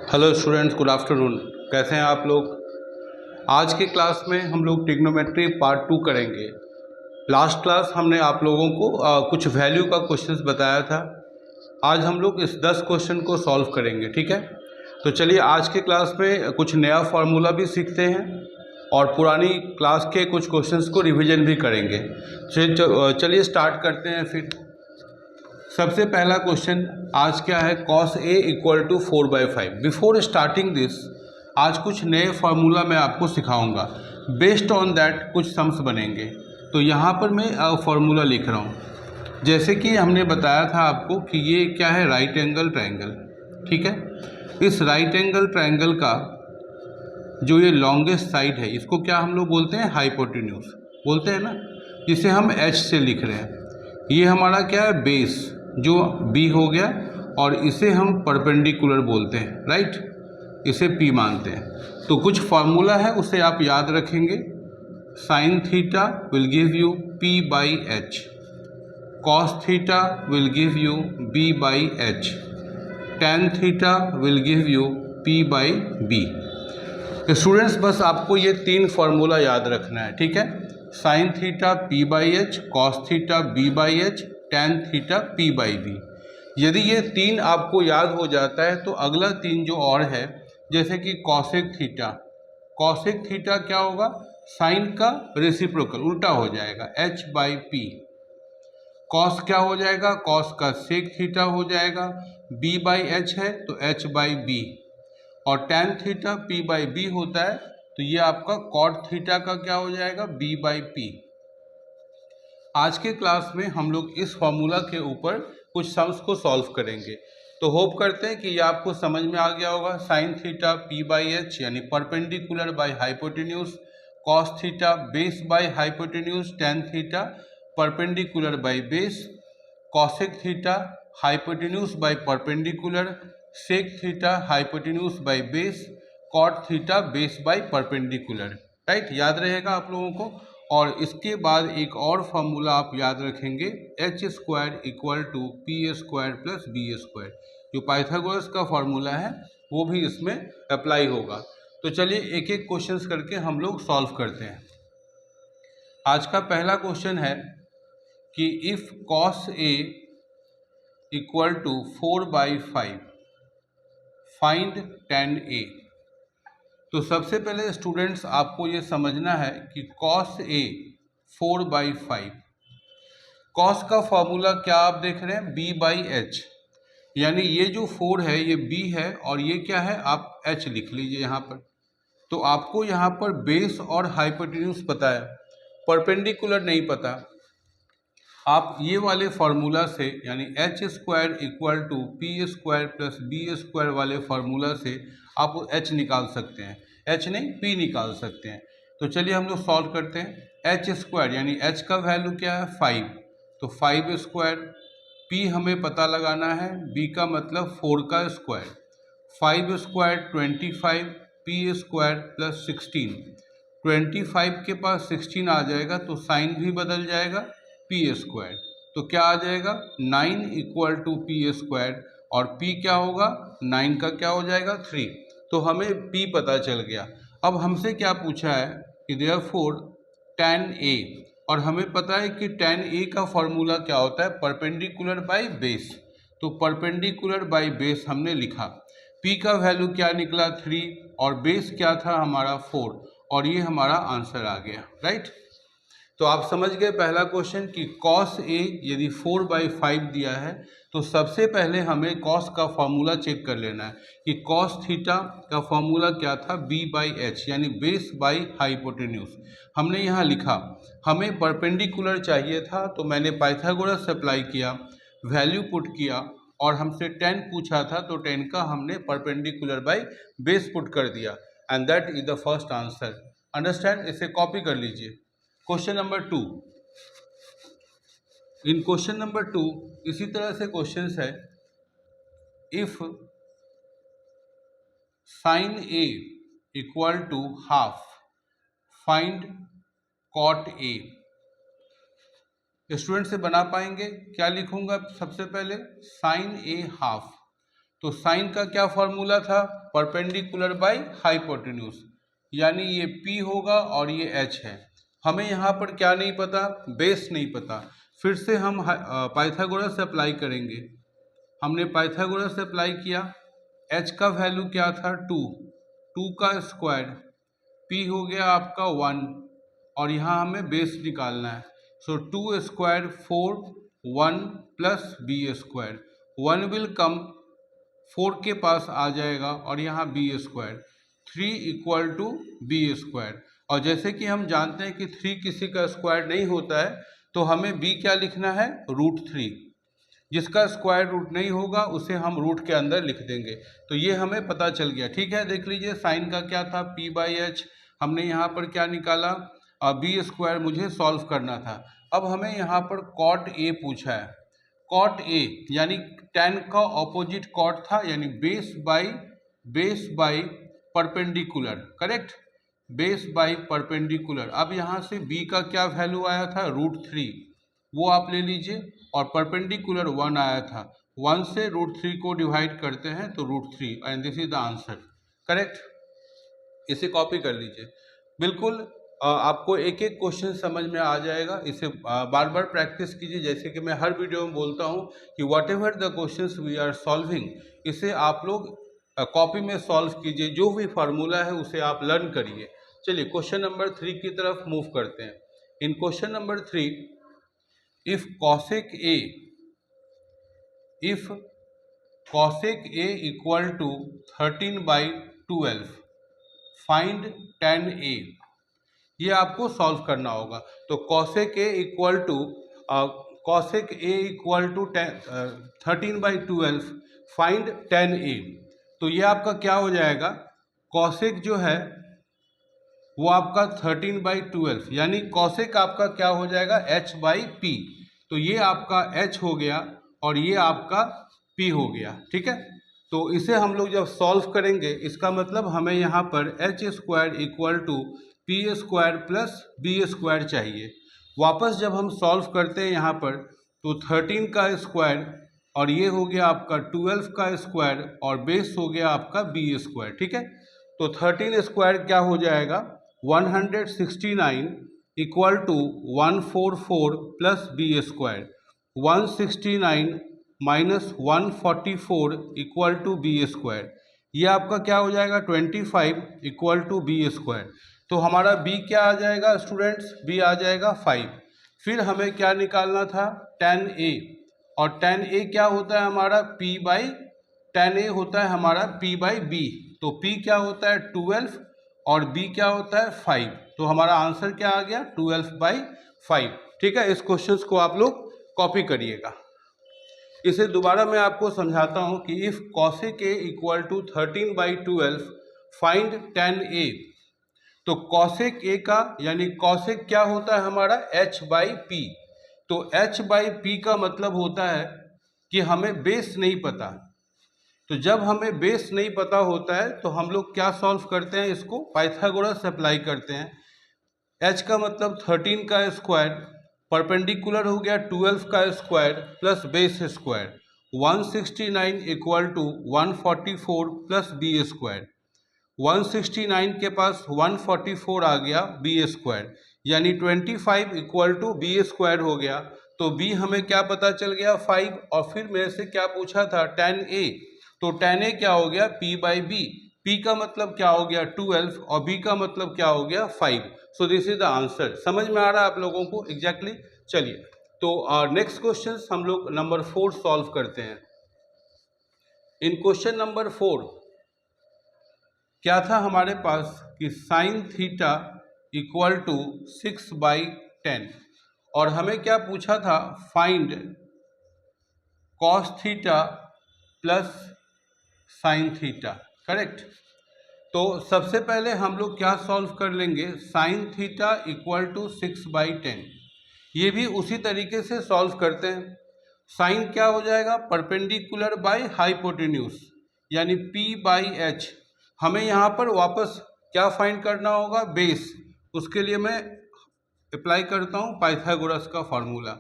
Hello students, good afternoon. कैसे हैं आप लोग? आज के क्लास में हम लोग ट्रिग्नोमेट्री पार्ट 2 करेंगे। लास्ट क्लास हमने आप लोगों को कुछ वैल्यू का क्वेश्चंस बताया था। आज हम लोग इस 10 क्वेश्चन को सॉल्व करेंगे, ठीक है? तो चलिए आज के क्लास में कुछ नया फार्मूला भी सीखते हैं और पुरानी क्लास के कुछ क्वेश्चंस को रिवीजन भी करेंगे। चलिए स्टार्ट करते हैं फिर। सबसे पहला क्वेश्चन आज क्या है? cos A equal to 4/5। Before starting this, आज कुछ नए फार्मूला मैं आपको सिखाऊंगा। बेस्ड ऑन दैट कुछ सम्स बनेंगे। तो यहाँ पर मैं फार्मूला लिख रहा हूँ। जैसे कि हमने बताया था आपको कि ये क्या है, राइट एंगल ट्रायंगल, ठीक है? इस राइट एंगल ट्रायंगल का जो ये लॉन्गेस्ट साइड है, इसको क्या हम लोग बोलते हैं? हाइपोटेन्यूज बोलते हैं ना, जिसे हम H से लिख रहे हैं। ये हमारा क्या है? बेस, जो B हो गया, और इसे हम परपेंडिकुलर बोलते हैं, राइट? इसे P मानते हैं। तो कुछ फार्मूला है, उसे आप याद रखेंगे। Sine theta will give you P/H, cos theta will give you B/H, tan theta will give you P/B। Students, बस आपको ये 3 फार्मूला याद रखना है, ठीक है? Sign theta P/H, cos theta B/H, tan theta P/B। यदि ये 3 आपको याद हो जाता है तो अगला 3 जो और है, जैसे कि कॉसेक थीटा। कॉसेक थीटा क्या होगा? साइन का रेसिप्रोकल, उल्टा हो जाएगा, H/P। कॉस क्या हो जाएगा? कॉस का सेक थीटा हो जाएगा। B/H है तो H/B, और tan थीटा P/B होता है, तो ये आपका cot थीटा का क्या हो जाएगा? B/P। आज के क्लास में हम लोग इस फॉर्मूला के ऊपर कुछ सम्स को सॉल्व करेंगे। तो होप करते हैं कि ये आपको समझ में आ गया होगा। साइन थीटा P/H यानी perpendicular by hypotenuse, cos theta base by hypotenuse, tan theta perpendicular by base, cosec theta hypotenuse by perpendicular, sec theta hypotenuse by base, cot theta base by perpendicular, right? याद रहेगा आप लोगों को। और इसके बाद एक और फार्मूला आप याद रखेंगे, H² equal to P² plus B²। जो पाइथागोरस का फार्मूला है वो भी इसमें अप्लाई होगा। तो चलिए एक एक क्वेश्चंस करके हम लोग सॉल्व करते हैं। आज का पहला क्वेश्चन है कि if cos A equal to 4/5 find tan A। तो सबसे पहले स्टूडेंट्स आपको ये समझना है कि cos A 4/5, cos का फॉर्मूला क्या आप देख रहे हैं? B/H, यानी ये जो 4 है ये B है और ये क्या है? आप H लिख लीजिए यहाँ पर। तो आपको यहाँ पर बेस और हाइपोटेन्यूज पता है, परपेंडिकुलर नहीं पता। आप ये वाले फार्मूला से यानी H² equal to P² plus B² वाले फार्मूला से आप H निकाल सकते हैं, H नहीं P निकाल सकते हैं। तो चलिए हम लोग सॉल्व करते हैं। H² यानी H का वैल्यू क्या है? 5, तो 5²। P हमें पता लगाना है, B का मतलब 4 का स्क्वायर, 5² 25, P² प्लस 16। 25 के पास 16 आ जाएगा तो साइन भी बदल जाएगा, P²। तो क्या आ जाएगा? 9 इक्वल टू P², और P क्या होगा? 9 का क्या हो जाएगा? 3। तो हमें P पता चल गया। अब हमसे क्या पूछा है कि देयरफॉर tan A, और हमें पता है कि tan A का फॉर्मूला क्या होता है? Perpendicular by base. तो परपेंडिकुलर बाय बेस हमने लिखा। P का वैल्यू क्या निकला? 3, और बेस क्या था हमारा? 4, और ये हमारा आंसर आ गया, राइट? तो आप समझ गए पहला क्वेश्चन कि cos A यदि 4/5 दिया है तो सबसे पहले हमें cos का फॉर्मूला चेक कर लेना है कि cos थीटा का फॉर्मूला क्या था? B/H यानी बेस बाय हाइपोटेन्यूज। हमने यहाँ लिखा, हमें परपेंडिकुलर चाहिए था तो मैंने पाइथागोरस अप्लाई किया, वैल्यू पुट किया, और हमसे tan पूछा था तो tan का हमने परपेंडिकुलर बाय बेस पुट कर दिया, and that is the first answer. Understand? इसे कॉपी कर लीजिए। Question number 2। In question number 2 इसी तरह से क्वेश्चंस है, if sine A equal to half find cot A। Student से बना पाएंगे? क्या लिखूंगा सबसे पहले? Sine A half. तो साइन का क्या फॉर्मूला था? परपेंडिकुलर बाई हाइपोटेन्यूज, यानी ये P होगा और ये H है। हमें यहाँ पर क्या नहीं पता, बेस नहीं पता। फिर से हम पाइथागोरस अप्लाई करेंगे। हमने पाइथागोरस अप्लाई किया, H का वैल्यू क्या था 2, 2 का स्क्वायर, P हो गया आपका 1 और यहाँ हमें बेस निकालना है। So 2 square 4, 1 plus B square, 1 will come 4 के पास आ जाएगा और यहाँ B square, 3 equal to B square. और जैसे कि हम जानते हैं कि 3 किसी का स्क्वायर नहीं होता है, तो हमें b क्या लिखना है, √3। जिसका स्क्वायर रूट नहीं होगा उसे हम रूट के अंदर लिख देंगे। तो ये हमें पता चल गया। ठीक है, देख लीजिए साइन का क्या था, P/H। हमने यहाँ पर क्या निकाला, बी स्क्वायर मुझे सॉल्व करना था। अब हमें यहाँ पर कॉट A पूछा है। कॉट A यानी tan का ऑपोजिट कॉट था, यानी base by perpendicular, correct, base by perpendicular. अब यहाँ से b का क्या वैल्यू आया था, √3, वो आप ले लीजिए, और परपेंडिकुलर 1 आया था। 1 से √3 को डिवाइड करते हैं तो √3, and this is the answer, correct. इसे कॉपी कर लीजिए। बिल्कुल आपको एक एक क्वेश्चन समझ में आ जाएगा। इसे बार बार प्रैक्टिस कीजिए। जैसे कि मैं हर वीडियो में बोलता हूँ कि whatever the questions we are solving, इसे आप लोग कॉपी में सॉल्व कीजिए। जो भी फार्मूला है उसे आप लर्न करिए। चलिए क्वेश्चन नंबर 3 की तरफ मूव करते हैं। In question number 3, if cosec A equal to 13/12, find tan A, ये आपको सॉल्व करना होगा। तो cosec A equal to 13/12, find tan A। तो ये आपका क्या हो जाएगा, cosec जो है वो आपका 13/12, यानी cosec आपका क्या हो जाएगा, H/P। तो ये आपका H हो गया और ये आपका P हो गया। ठीक है, तो इसे हम लोग जब सॉल्व करेंगे, इसका मतलब हमें यहाँ पर H² equal to P² plus B² चाहिए। वापस जब हम सॉल्व करते हैं यहाँ पर, तो 13 का स्क्वायर और ये हो गया आपका 12 का स्क्वायर और बेस हो गया आपका B²। ठीक है, तो 13 स्क्वायर क्या हो जाएगा, 169 equal to 144 plus B², 169 minus 144 equal to B²। ये आपका क्या हो जाएगा, 25 इक्वल टू B²। तो हमारा B क्या आ जाएगा स्टूडेंट्स, B आ जाएगा 5। फिर हमें क्या निकालना था, tan A, और tan A क्या होता है हमारा, tan A होता है हमारा P/B। तो P क्या होता है 12 और B क्या होता है 5। तो हमारा आंसर क्या आ गया, 12/5। ठीक है, इस क्वेश्चन को आप लोग कॉपी करिएगा। इसे दोबारा मैं आपको समझाता हूँ कि if cosec A equal to 13/12, find tan A। तो cosec A का यानी cosec क्या होता है हमारा, H/P। तो H/P का मतलब होता है कि हमें बेस नहीं पता। तो जब हमें बेस नहीं पता होता है तो हम लोग क्या सॉल्व करते हैं, इसको पाइथागोरस अप्लाई करते हैं। H का मतलब 13 का स्क्वायर, परपेंडिकुलर हो गया 12 का square plus base square, 169 equal to 144 plus B²। 169 के पास 144 आ गया B², यानी 25 इक्वल टू B² हो गया। तो B हमें क्या पता चल गया, 5। और फिर मेरे से क्या पूछा था, tan A। तो tan A क्या हो गया, P/B। P का मतलब क्या हो गया 12 और B का मतलब क्या हो गया 5। So this is the answer. समझ में आ रहा है आप लोगों को एग्जैक्टली। चलिए, तो नेक्स्ट क्वेश्चन हम लोग नंबर 4 सॉल्व करते हैं। इन क्वेश्चन नंबर 4 क्या था हमारे पास कि sin थीटा इक्वल टू 6/10, और हमें क्या पूछा था, find cos theta plus sin theta, correct. तो सबसे पहले हम लोग क्या सॉल्व कर लेंगे, sin थीटा इक्वल टू 6/10। ये भी उसी तरीके से सॉल्व करते हैं। साइन क्या हो जाएगा, परपेंडिकुलर बाय हाइपोटेन्यूज, यानी P/H। हमें यहाँ पर वापस क्या फाइंड करना होगा, बेस। उसके लिए मैं अप्लाई करता हूँ पाइथागोरस का फार्मूला।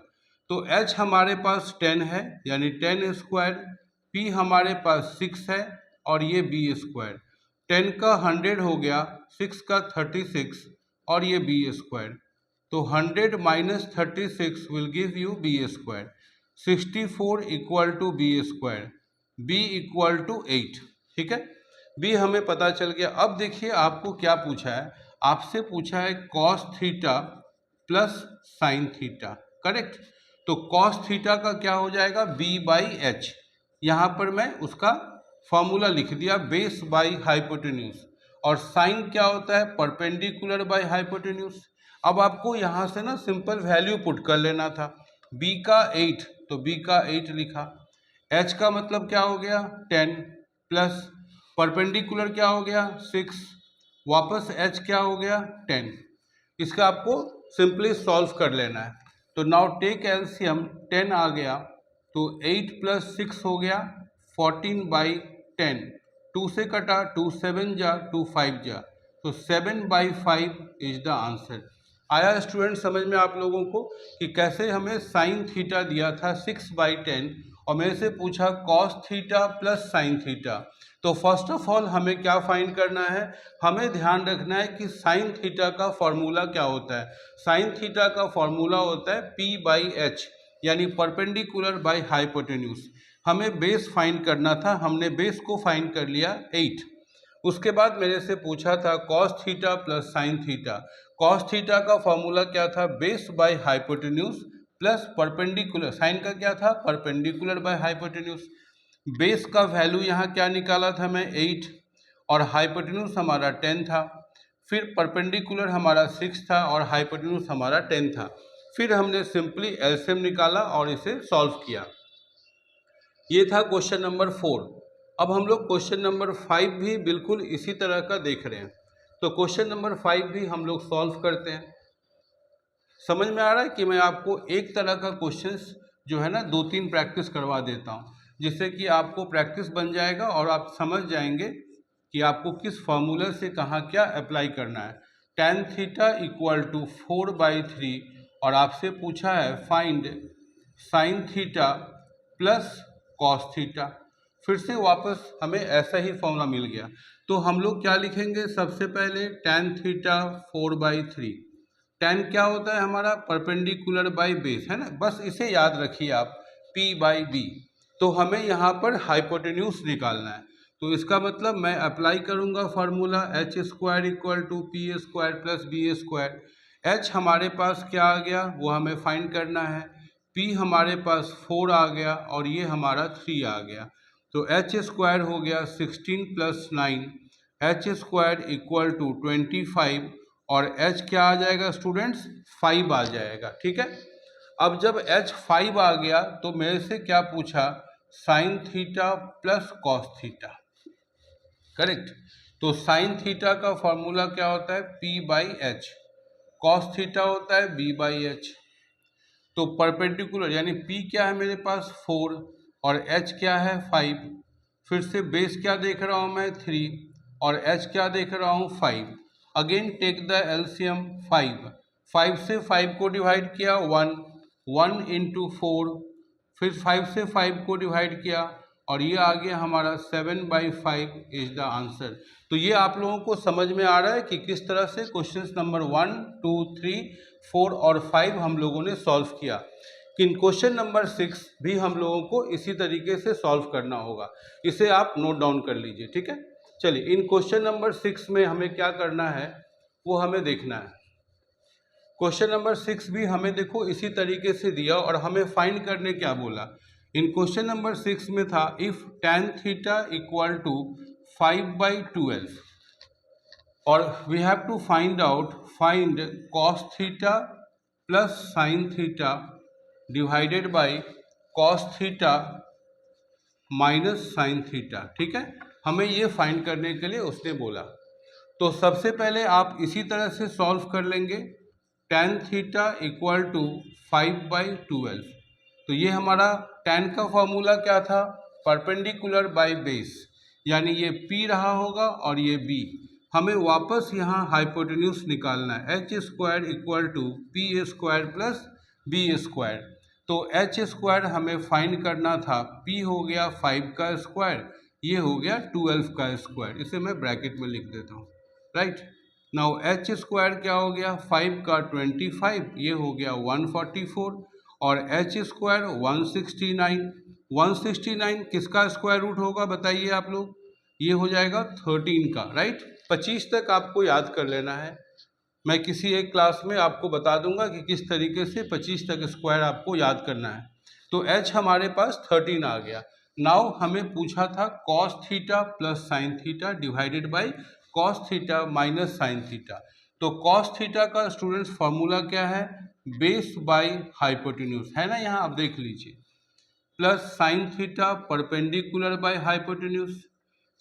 तो H हमारे पास 10 है, यानी 10², P हमारे पास 6 है और ये बी स्क्वायर। 10 का 100 हो गया, 6 का 36 और ये बी स्क्वायर। तो 100 माइनस 36 will give you B square. 64 equal to B square, B equal to 8। ठीक है, बी हमें पता चल गया। अब देखिए आपको क्या पूछा है, आपसे पूछा है cos theta plus sine theta, correct. तो कॉस थीटा का क्या हो जाएगा, बी बाई एच। यहाँ पर मैं उसका फॉर्मूला लिख दिया, बेस बाई हाइपोटेन्यूज। और साइन क्या होता है, परपेंडिकुलर बाई हाइपोटेन्यूज। अब आपको यहाँ से ना सिंपल वैल्यू पुट कर लेना था। बी का 8 तो बी का 8 लिखा, एच का मतलब क्या हो गया 10, प्लस परपेंडिकुलर क्या हो गया 6, वापस एच क्या हो गया 10। इसका आपको सिंपली सॉल्व कर लेना है। तो नाउ टेक एलसीएम, 10 आ गया तो 8 प्लस 6 हो गया 14 बाई 10। 2 से कटा, 2 7 जा, 2 5 जा, तो 7 बाई 5 इज द आंसर। आया स्टूडेंट समझ में आप लोगों को कि कैसे हमें साइन थीटा दिया था 6 बाई 10 और मेरे से पूछा cos theta plus sine theta. तो फर्स्ट ऑफ ऑल हमें क्या फाइंड करना है, हमें ध्यान रखना है कि साइन थीटा का फॉर्मूला क्या होता है। साइन थीटा का फॉर्मूला होता है पी बाई एच, यानी परपेंडिकुलर बाई हाइपोटेन्यूज। हमें बेस फाइंड करना था, हमने बेस को फाइंड कर लिया 8। उसके बाद मेरे से पूछा था cos theta plus sine theta. Cos theta का फॉर्मूला क्या था, base by hypotenuse plus perpendicular, sine का क्या था परपेंडिकुलर बाय हाइपोटेन्यूज। बेस का वैल्यू यहाँ क्या निकाला था मैं 8 और हाइपोटेन्यूज हमारा 10 था। फिर परपेंडिकुलर हमारा 6 था और हाइपोटेन्यूज हमारा 10 था। फिर हमने सिंपली एलसीएम निकाला और इसे सॉल्व किया। ये था क्वेश्चन नंबर 4। अब हम लोग क्वेश्चन नंबर 5 भी बिल्कुल इसी तरह का देख रहे हैं। तो क्वेश्चन नंबर 5 भी हम लोग सॉल्व करते हैं। समझ में आ रहा है कि मैं आपको एक तरह का क्वेश्चंस जो है ना 2-3 प्रैक्टिस करवा देता हूँ, जिससे कि आपको प्रैक्टिस बन जाएगा और आप समझ जाएंगे कि आपको किस फॉर्मूले से कहाँ क्या अप्लाई करना है। tan थीटा इक्वल टू 4/3 और आपसे पूछा है find sine theta plus cos theta. फिर से वापस हमें ऐसा ही फॉर्मूला मिल गया। तो हम लोग क्या लिखेंगे, सबसे पहले tan थीटा 4/3। tan क्या होता है हमारा परपेंडिकुलर बाई बेस, है ना, बस इसे याद रखिए आप, p बाई बी। तो हमें यहाँ पर हाइपोटेन्यूज निकालना है। तो इसका मतलब मैं अप्लाई करूँगा formula H square equal to P square plus B square. H हमारे पास क्या आ गया वो हमें फाइंड करना है, p हमारे पास 4 आ गया और ये हमारा 3 आ गया। तो एच स्क्वायर हो गया 16 plus 9, H square equal to 25 और h क्या आ जाएगा स्टूडेंट्स 5 आ जाएगा। ठीक है, अब जब h 5 आ गया तो मेरे से क्या पूछा, sine theta plus cos theta, correct. तो साइन थीटा का फॉर्मूला क्या होता है p by H, cos theta होता है b बाई एच। तो परपेंडिकुलर यानी p क्या है मेरे पास 4 और h क्या है 5। फिर से बेस क्या देख रहा हूँ मैं 3 और h क्या देख रहा हूँ 5। अगेन टेक द एलसीएम 5 से 5 को डिवाइड किया 1 इंटू 4, फिर 5 से 5 को डिवाइड किया और ये आ गया हमारा 7/5 इज द आंसर। तो ये आप लोगों को समझ में आ रहा है कि किस तरह से क्वेश्चन नंबर 1, 2, 3, 4 और 5 हम लोगों ने सॉल्व किया। कि क्वेश्चन नंबर 6 भी हम लोगों को इसी तरीके से सॉल्व करना होगा, इसे आप नोट डाउन कर लीजिए। ठीक है, चलिए इन क्वेश्चन नंबर 6 में हमें क्या करना है वो हमें देखना है। क्वेश्चन नंबर 6 भी हमें देखो इसी तरीके से दिया और हमें फाइंड करने क्या बोला। इन क्वेश्चन नंबर 6 में था if tan theta equal to 5/12 और we have to find out find cos theta plus sine theta divided by cos theta minus sine theta. ठीक है, हमें ये फाइंड करने के लिए उसने बोला। तो सबसे पहले आप इसी तरह से सॉल्व कर लेंगे, tan थीटा इक्वल टू 5/12। तो ये हमारा tan का फॉर्मूला क्या था, परपेंडिकुलर बाय बेस, यानी ये p रहा होगा और ये b। हमें वापस यहाँ हाइपोटेन्यूज निकालना है, H square equal to P square plus B square. तो एच स्क्वायर हमें फाइंड करना था, p हो गया 5 का स्क्वायर ये हो गया 12 का स्क्वायर, इसे मैं ब्रैकेट में लिख देता हूँ, राइट। नाउ एच स्क्वायर क्या हो गया, 5 का 25, ये हो गया 144, और एच स्क्वायर 169, 169 किसका स्क्वायर रूट होगा बताइए आप लोग, ये हो जाएगा 13 का, राइट। 25 तक आपको याद कर लेना है, मैं किसी एक क्लास में आपको बता दूंगा कि किस तरीके से 25 तक स्क्वायर आपको याद करना है। तो h हमारे पास 13 आ गया। नाउ हमें पूछा था cos theta plus sine theta divided by cos theta minus sine theta. तो कॉस थीटा का स्टूडेंट्स फॉर्मूला क्या है, बेस बाई हाइपोटेन्यूज, है ना, यहाँ आप देख लीजिए, plus sine theta perpendicular by hypotenuse.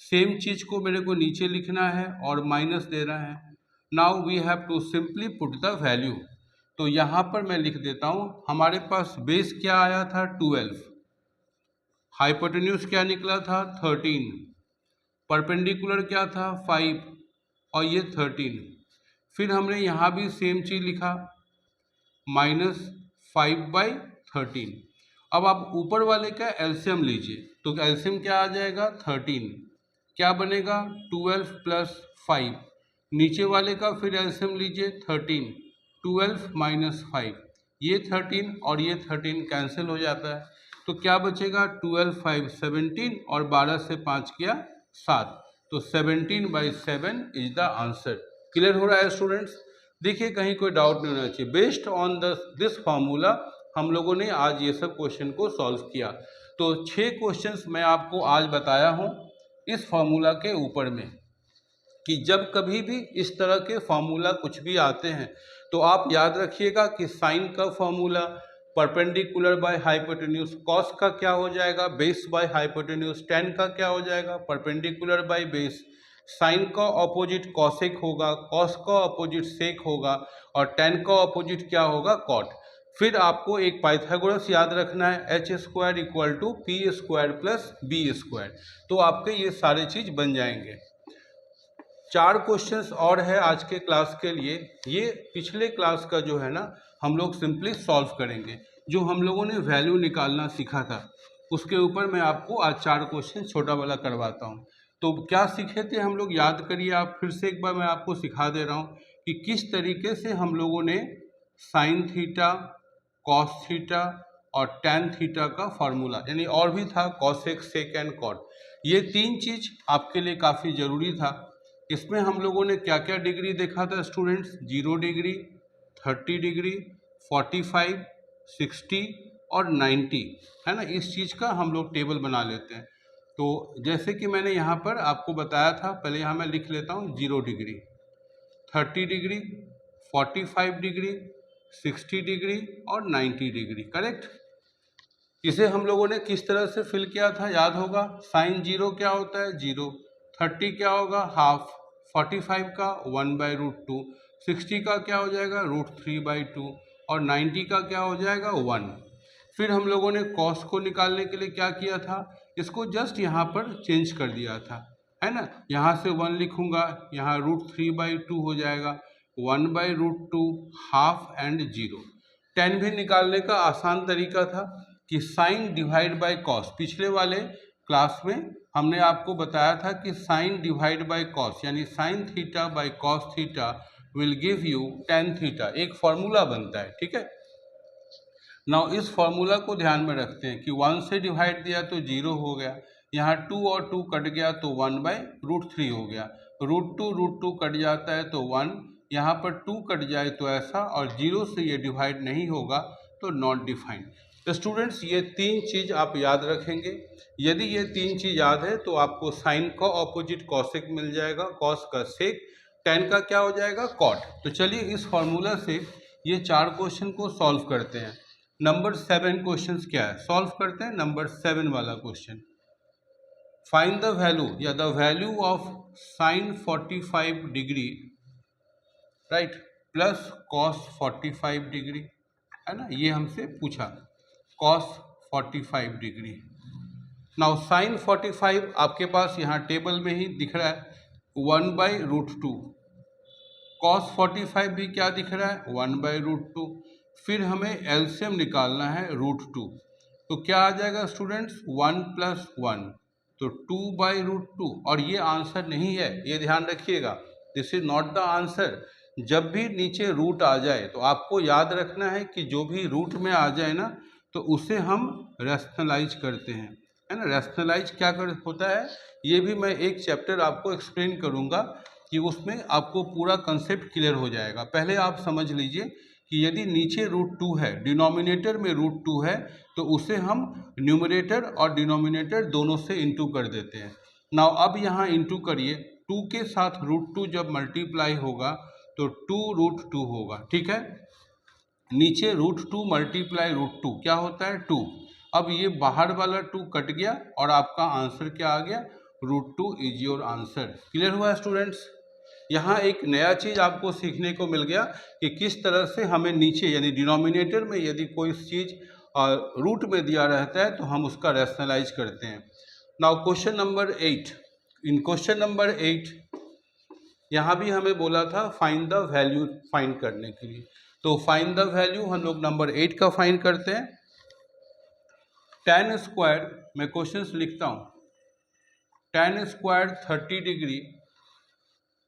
Same चीज को मेरे को नीचे लिखना है और माइनस दे रहा है। Now we have to simply put the value. तो यहाँ पर मैं लिख देता हूँ, हमारे पास बेस क्या आया था 12, हाइपोटेन्यूज क्या निकला था 13, परपेंडिकुलर क्या था 5 और ये 13। फिर हमने यहाँ भी सेम चीज लिखा -5/13। अब आप ऊपर वाले का एलसीएम लीजिए, तो एलसीएम क्या आ जाएगा 13, क्या बनेगा 12 + 5, नीचे वाले का फिर एलसीएम लीजिए 13, 12 - 5, ये 13 और ये 13 कैंसिल हो जाता है, तो क्या बचेगा 12 × 5 = 17 और 12 से 5 किया 7, तो 17/7 इज द आंसर। क्लियर हो रहा है स्टूडेंट्स, देखिए कहीं कोई डाउट नहीं होना चाहिए। बेस्ड ऑन दिस फार्मूला हम लोगों ने आज ये सब क्वेश्चन को सॉल्व किया। तो 6 क्वेश्चंस मैं आपको आज बताया हूँ इस फार्मूला के ऊपर में, कि जब कभी भी इस तरह के फार्मूला कुछ भी आते हैं तो आप याद रखिएगा कि साइन का formula perpendicular by hypotenuse, cos का क्या हो जाएगा बेस बाय हाइपोटेन्यूज, टेन का क्या हो जाएगा परपेंडिकुलर बाय बेस, साइन का ऑपोजिट कॉसेक होगा, कॉस का ऑपोजिट सेक होगा, और टेन का ऑपोजिट क्या होगा कॉट। फिर आपको एक पाइथागोरस याद रखना है, h² = p² + b², तो आपके ये सारे चीज बन जाएंगे। 4 क्वेश्चंस और है आज के क्लास के लिए, ये पिछले क्लास का जो है ना हम लोग सिंपली सॉल्व करेंगे। जो हम लोगों ने वैल्यू निकालना सीखा था उसके ऊपर मैं आपको आज 4 क्वेश्चन छोटा वाला करवाता हूँ। तो क्या सीखे थे हम लोग, याद करिए आप, फिर से एक बार मैं आपको सिखा दे रहा हूँ कि किस तरीके से हम लोगों ने साइन थीटा, कॉस थीटा और टैन थीटा का फॉर्मूला, यानी और भी था कॉसेक, सेक एंड कॉट, ये 3 चीज आपके लिए काफ़ी ज़रूरी था। इसमें हम लोगों ने क्या क्या डिग्री देखा था स्टूडेंट्स, 0 डिग्री, 30 डिग्री, 45, 60 और 90, है ना, इस चीज़ का हम लोग टेबल बना लेते हैं। तो जैसे कि मैंने यहाँ पर आपको बताया था, पहले यहाँ मैं लिख लेता हूँ 0 डिग्री, 30 डिग्री, 45 डिग्री, 60 डिग्री और 90 डिग्री, करेक्ट। इसे हम लोगों ने किस तरह से फिल किया था याद होगा, साइन 0 क्या होता है 0, 30 क्या होगा हाफ, 45 का 1/√2, 60 का क्या हो जाएगा √3/2 और 90 का क्या हो जाएगा 1। फिर हम लोगों ने कॉस को निकालने के लिए क्या किया था, इसको जस्ट यहाँ पर चेंज कर दिया था, है ना, यहाँ से 1 लिखूंगा, यहाँ √3/2 हो जाएगा, 1/√2 हाफ एंड 0। टेन भी निकालने का आसान तरीका था कि साइन डिवाइड बाय कॉस, पिछले वाले क्लास में हमने आपको बताया था कि साइन डिवाइड बाय कॉस यानी sine theta by cos theta will give you tan theta, एक फॉर्मूला बनता है, ठीक है। नाउ इस फॉर्मूला को ध्यान में रखते हैं कि 1 से डिवाइड दिया तो 0 हो गया, यहाँ 2 और 2 कट गया तो 1/√3 हो गया, √2 कट जाता है तो 1, यहाँ पर 2 कट जाए तो ऐसा, और 0 से ये डिवाइड नहीं होगा तो नॉट डिफाइंड। तो स्टूडेंट्स ये 3 चीज़ आप याद रखेंगे, यदि ये 3 चीज़ याद है तो आपको साइन का ऑपोजिट कॉसेक मिल जाएगा, कॉस का सेक, टेन का क्या हो जाएगा कॉट। तो चलिए इस फॉर्मूला से ये 4 क्वेश्चन को सॉल्व करते हैं। नंबर 7 क्वेश्चन क्या है, सॉल्व करते हैं नंबर 7 वाला क्वेश्चन। फाइंड द वैल्यू या the value of sine 45 degree, right, plus cos 45 degree, है ना, ये हमसे पूछा कॉस 45 डिग्री। नाउ साइन 45 आपके पास यहाँ टेबल में ही दिख रहा है 1/√2, कॉस 45 भी क्या दिख रहा है 1/√2, फिर हमें एलसीएम निकालना है √2, तो क्या आ जाएगा स्टूडेंट्स 1 + 1, तो 2/√2, और ये आंसर नहीं है, ये ध्यान रखिएगा, this is not the answer. जब भी नीचे रूट आ जाए तो आपको याद रखना है कि जो भी रूट में आ जाए ना, तो उसे हम रैशनलाइज करते हैं, है ना। रैशनलाइज क्या होता है, ये भी मैं एक चैप्टर आपको एक्सप्लेन करूँगा कि उसमें आपको पूरा कंसेप्ट क्लियर हो जाएगा। पहले आप समझ लीजिए कि यदि नीचे √2 है, डिनोमिनेटर में √2 है, तो उसे हम न्यूमरेटर और डिनोमिनेटर दोनों से इंटू कर देते हैं। नाउ अब यहाँ इंटू करिए, 2 के साथ √2 जब मल्टीप्लाई होगा तो 2√2 होगा, ठीक है। नीचे √2 मल्टीप्लाई √2 क्या होता है, 2। अब ये बाहर वाला 2 कट गया और आपका आंसर क्या आ गया, √2 इज योर आंसर। क्लियर हुआ स्टूडेंट्स। यहाँ एक नया चीज़ आपको सीखने को मिल गया कि किस तरह से हमें नीचे यानी डिनोमिनेटर में यदि कोई चीज़ रूट में दिया रहता है तो हम उसका रैशनलाइज करते हैं। नाउ क्वेश्चन नंबर 8, इन क्वेश्चन नंबर 8 यहाँ भी हमें बोला था फाइंड द वैल्यू फाइंड करने के लिए, तो फाइंड द वैल्यू हम लोग नंबर 8 का फाइंड करते हैं। tan स्क्वायर, मैं क्वेश्चंस लिखता हूँ, tan square 30 degree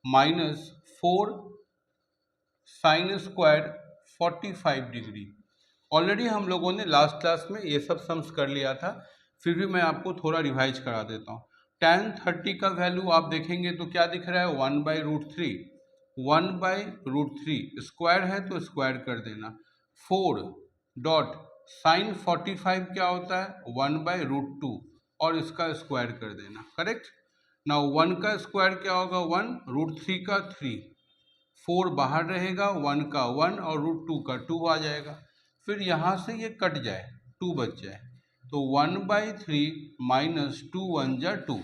-4 sin square 45 degree. Already हम लोगों ने लास्ट क्लास में ये सब सम्स कर लिया था, फिर भी मैं आपको थोड़ा रिवाइज करा देता हूँ। tan 30 का वैल्यू आप देखेंगे तो क्या दिख रहा है, 1/√3, 1/√3 स्क्वायर है तो स्क्वायर कर देना। 4 डॉट साइन 45 क्या होता है, 1/√2 और इसका स्क्वायर कर देना, करेक्ट। नाउ 1 का स्क्वायर क्या होगा, 1, √3 का 3, 4 बाहर रहेगा, 1 का 1 और √2 का 2 आ जाएगा। फिर यहाँ से ये कट जाए, 2 बच जाए, तो 1/3 -2 1 जा 2,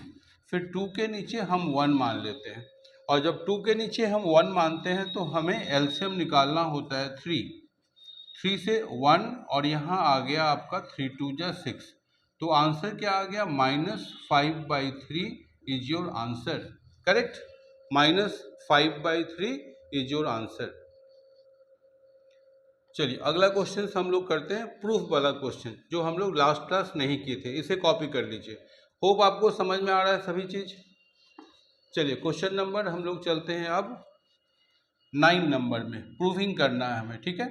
फिर 2 के नीचे हम 1 मान लेते हैं, और जब 2 के नीचे हम 1 मानते हैं तो हमें एलसीएम निकालना होता है 3 से 1, और यहाँ आ गया आपका 3 2 जा 6, तो आंसर क्या आ गया, -5/3 is your answer, correct. -5/3 is your answer. चलिए अगला क्वेश्चन हम लोग करते हैं, प्रूफ वाला क्वेश्चन जो हम लोग लास्ट क्लास नहीं किए थे, इसे कॉपी कर लीजिए। होप आपको समझ में आ रहा है सभी चीज। चलिए क्वेश्चन नंबर हम लोग चलते हैं अब 9 नंबर में, प्रूविंग करना है हमें, ठीक है।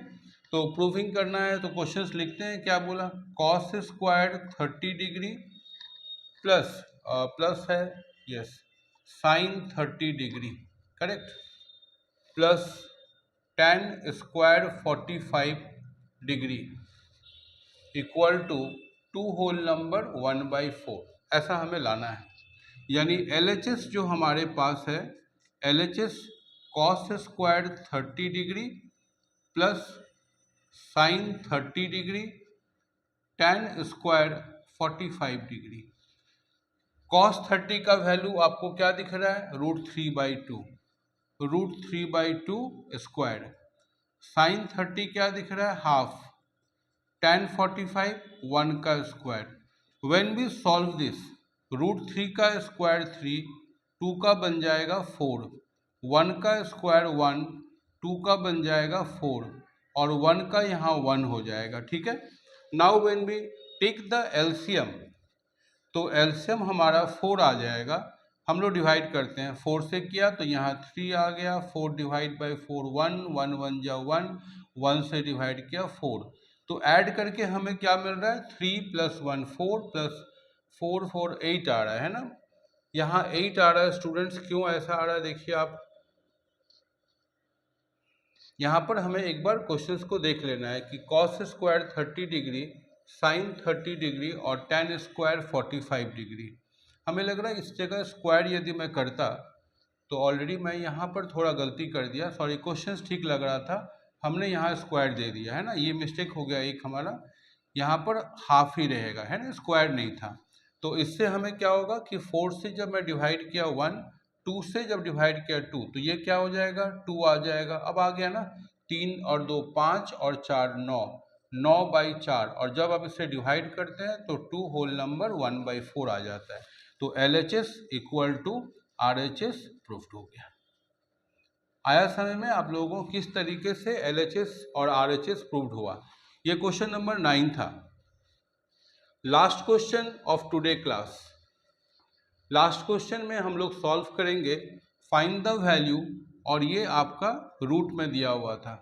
तो प्रूविंग करना है तो क्वेश्चंस लिखते हैं, क्या बोला, कॉस स्क्वायर 30 डिग्री प्लस है, yes, sine 30 degree, correct, plus tan square 45 degree equal to 2 whole number 1/4, ऐसा हमें लाना है। यानी LHS जो हमारे पास है, LHS cos square 30 degree plus sign 30 degree tan square 45 degree. Cos 30 का वैल्यू आपको क्या दिख रहा है, √3/2, √3/2 स्क्वायर। साइन 30 क्या दिख रहा है, हाफ। tan 45 1 का स्क्वायर। व्हेन वी सॉल्व दिस, √3 का स्क्वायर 3, 2 का बन जाएगा 4, 1 का स्क्वायर 1, 2 का बन जाएगा 4, और 1 का यहाँ 1 हो जाएगा, ठीक है। Now when we take the LCM, तो एलसीएम हमारा 4 आ जाएगा। हम लोग डिवाइड करते हैं, 4 से किया तो यहाँ 3 आ गया, 4 डिवाइड बाई 4 1, 1 1 जा 1, 1 से डिवाइड किया 4, तो ऐड करके हमें क्या मिल रहा है, 3 + 1 4 + 4 4 8 आ रहा है ना। यहाँ 8 आ रहा है स्टूडेंट्स, क्यों ऐसा आ रहा है देखिए आप। यहाँ पर हमें एक बार क्वेश्चंस को देख लेना है कि cos square 30 degree, sine 30 degree और tan स्क्वायर 45 डिग्री। हमें लग रहा है इस जगह स्क्वायर यदि मैं करता, तो ऑलरेडी मैं यहाँ पर थोड़ा गलती कर दिया, सॉरी, क्वेश्चंस ठीक लग रहा था, हमने यहाँ स्क्वायर दे दिया है ना, ये मिस्टेक हो गया एक हमारा, यहाँ पर हाफ ही रहेगा, है ना, स्क्वायर नहीं था। तो इससे हमें क्या होगा कि 4 से जब मैं डिवाइड किया 1, 2 से जब डिवाइड किया 2, तो ये क्या हो जाएगा, 2 आ जाएगा। अब आ गया ना, 3 और 2 5 और 4 9, 9/4, और जब आप इसे डिवाइड करते हैं तो 2 होल नंबर 1/4 आ जाता है। तो LHS equal to RHS proofed हो गया। आया समझ में आप लोगों को किस तरीके से LHS और RHS प्रूव्ड हुआ। ये क्वेश्चन नंबर 9 था। Last question of today class, last question में हम लोग सॉल्व करेंगे फाइंड द वैल्यू, और ये आपका रूट में दिया हुआ था।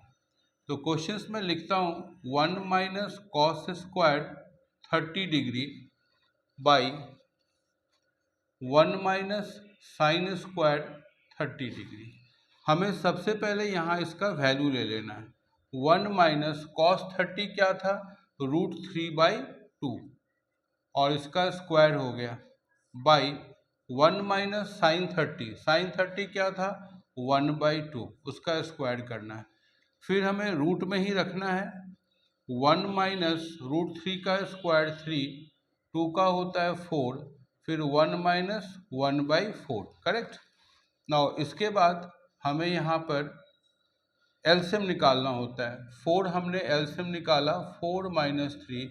तो क्वेश्चंस में लिखता हूँ 1 minus cos square 30 degree by 1 minus sine square 30 degree. हमें सबसे पहले यहाँ इसका वैल्यू ले लेना है। 1 माइनस कॉस 30 क्या था, √3/2, और इसका स्क्वायर हो गया, बाई 1 माइनस साइन 30 क्या था, 1/2, उसका स्क्वायर करना है। फिर हमें रूट में ही रखना है। 1 माइनस √3 का स्क्वायर 3, 2 का होता है 4, फिर 1 माइनस 1/4, करेक्ट। नाउ इसके बाद हमें यहाँ पर एलसीएम निकालना होता है। 4 हमने एलसीएम निकाला, 4 माइनस 3,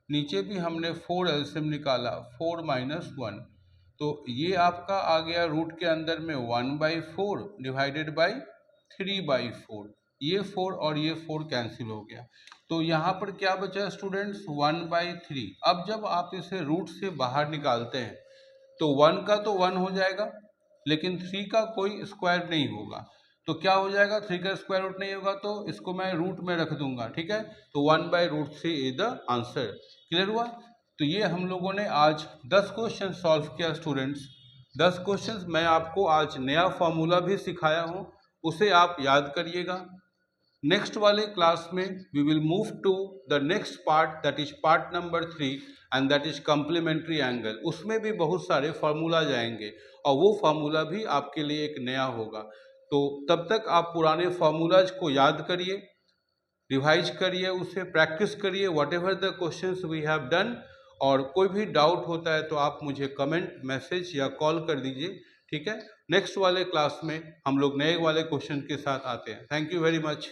नीचे भी हमने 4 एलसीएम निकाला, 4 माइनस 1, तो ये आपका आ गया रूट के अंदर में 1/4 डिवाइडेड बाई 3/4। ये 4 और ये 4 कैंसिल हो गया, तो यहाँ पर क्या बचा स्टूडेंट्स, 1/3। अब जब आप इसे रूट से बाहर निकालते हैं तो 1 का तो 1 हो जाएगा, लेकिन 3 का कोई स्क्वायर नहीं होगा। तो क्या हो जाएगा, 3 का स्क्वायर रूट नहीं होगा, तो इसको मैं रूट में रख दूंगा, ठीक है। तो 1/√3 इज द आंसर। क्लियर हुआ। तो ये हम लोगों ने आज 10 क्वेश्चन सॉल्व किया स्टूडेंट्स। 10 क्वेश्चंस में आपको आज नया फॉर्मूला भी सिखाया हूँ, उसे आप याद करिएगा। नेक्स्ट वाले क्लास में we will move to the next part, that is part number 3, and that is complementary angle. उसमें भी बहुत सारे फार्मूला जाएंगे और वो फार्मूला भी आपके लिए एक नया होगा। तो तब तक आप पुराने फार्मूलाज को याद करिए, रिवाइज करिए, उसे प्रैक्टिस करिए, whatever the questions we have done. और कोई भी डाउट होता है तो आप मुझे कमेंट, मैसेज या कॉल कर दीजिए, ठीक है। नेक्स्ट वाले क्लास में हम लोग नए वाले क्वेश्चन के साथ आते हैं। Thank you very much.